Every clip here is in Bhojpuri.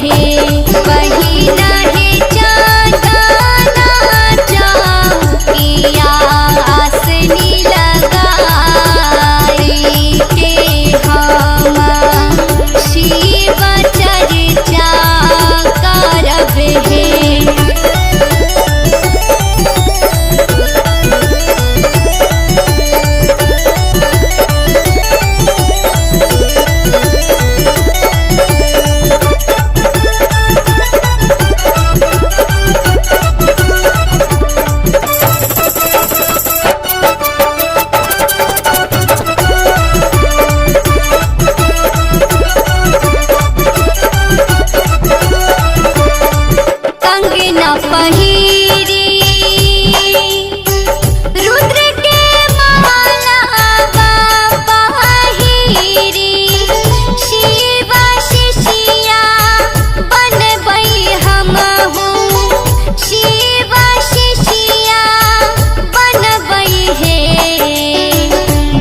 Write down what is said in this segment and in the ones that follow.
हे वही नहीं चांदना चौकिया आसनी लगाई के हम शिव चर्चा करब हे। कंगना पहिरी रुद्र के माला पहिरी शिवा शिष्या बनबै हमहु शिवा शिष्या बनबै हे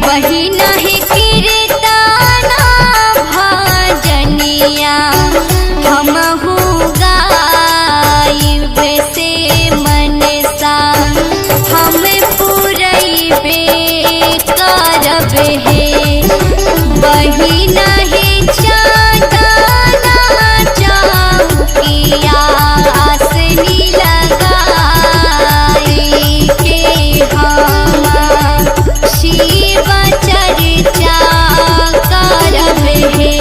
वही नहीं कीर्तना भजनिया हमहु से मनसा हम पूरैबे करब हे वही नहीं चांदना चौकिया आसनी लगाई के हम शिव चर्चा करब हे।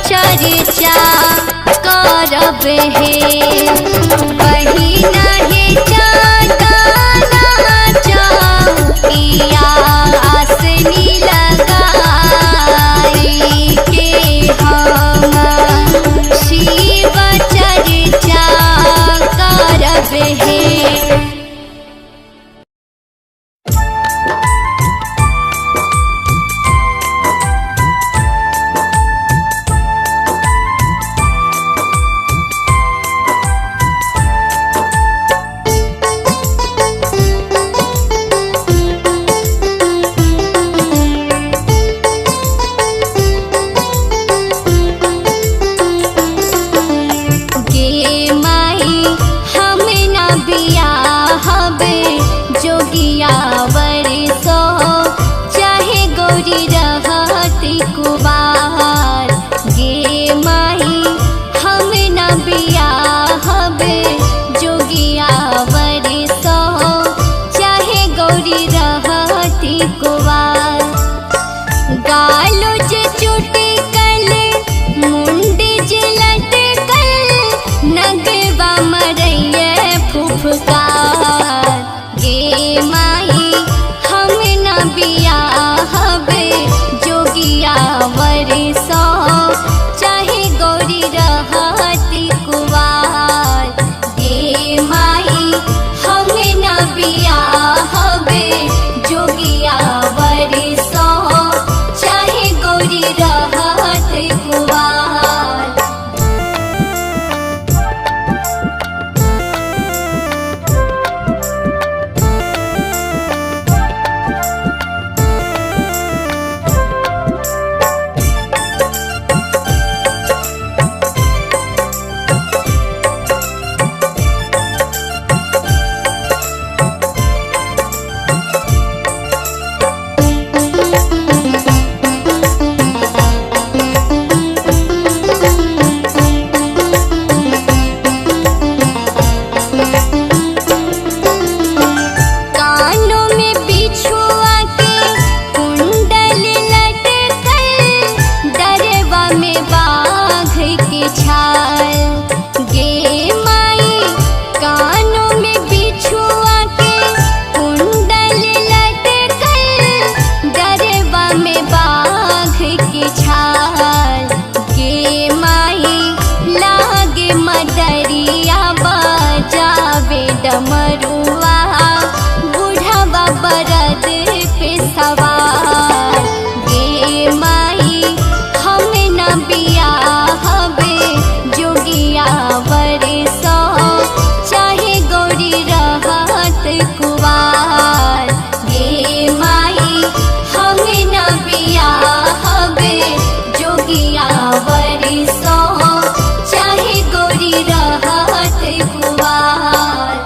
चर्चा करब हे वही नहीं चांदना चौकिया आसनी लगाई के हम शिव चर्चा करब हे। गौरी रहत कुवार।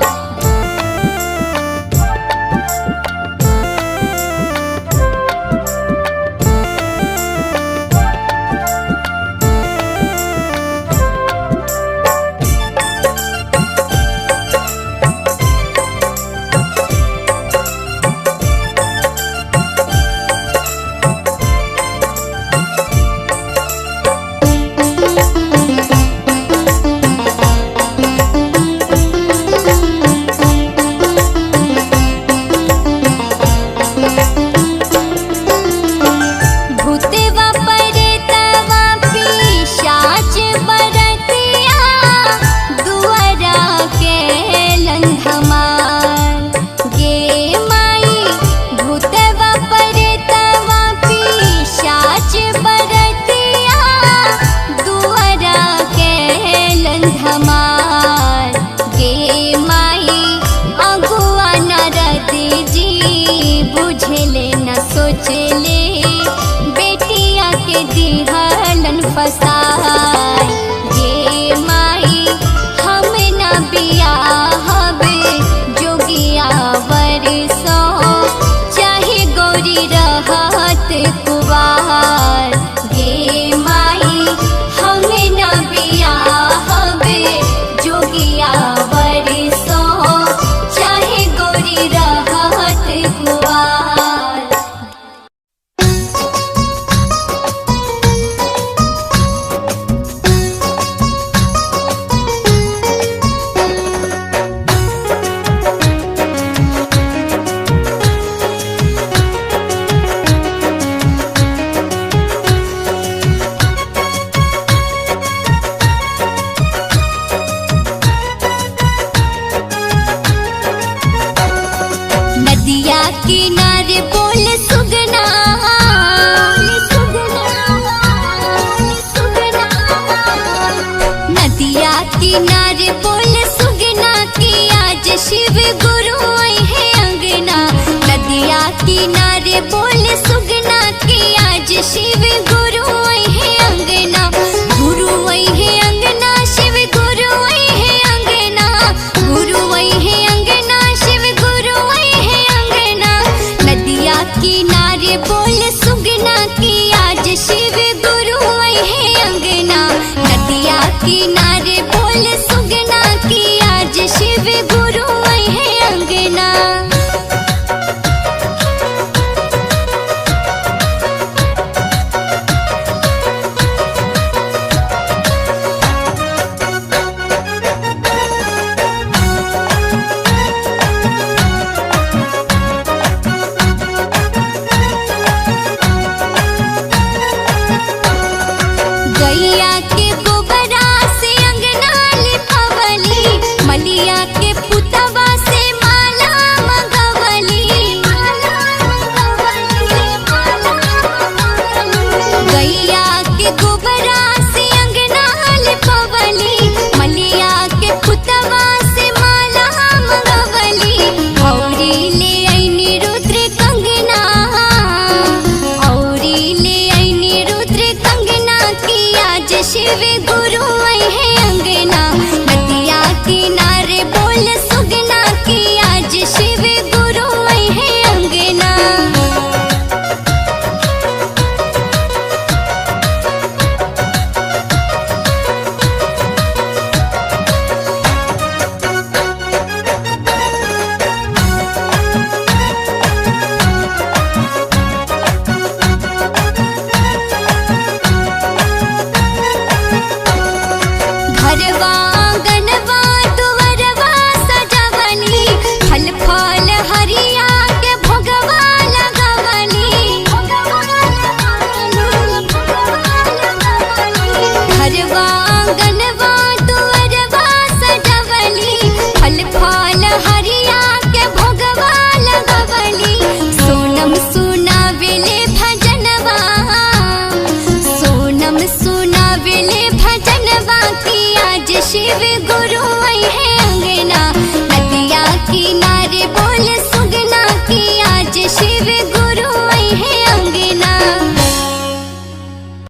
किनारे बोले सुगना की आज शिव गुरु आई है अंगना। नदिया किनारे बोले सुगना की आज शिव गुरु आई है अंगना। गुरु आई है अंगना, शिव गुरु आई है अंगना। गुरु आई है अंगना, शिव गुरु आई है अंगना। नदिया किनारे बोले सुगना की आज शिव गुरु आई है अंगना। नदिया किनारे बोले सुगना की आज शिव गुरु आई है अंगना। गैया के गोबरा से अंगना लिपवली, मलिया के पुतवा से माला मंगवली। गैया के गोबरा से अंगना लिपवली, मलिया के पुतवा से माला मंगवली। औरी ले आईनी रुद्र कंगना, औरी ले आईनी रुद्र कंगना की आज शिव गुरु आई है अंगना। नदिया किनारे बोल सुगना की आज शिव गुरु आई है अंगना। घरवा आंगनवा दुअरवा सजवली, फल फल हरिया के भोगवा लगवली। घरवा आंगनवा दुअरवा सजवली, फल फल हरिया के भोगवा लगवली। सोनम सुनावेले भजनवा, सोनम सुनावेले भजनवा की आज शिव गुरु आई है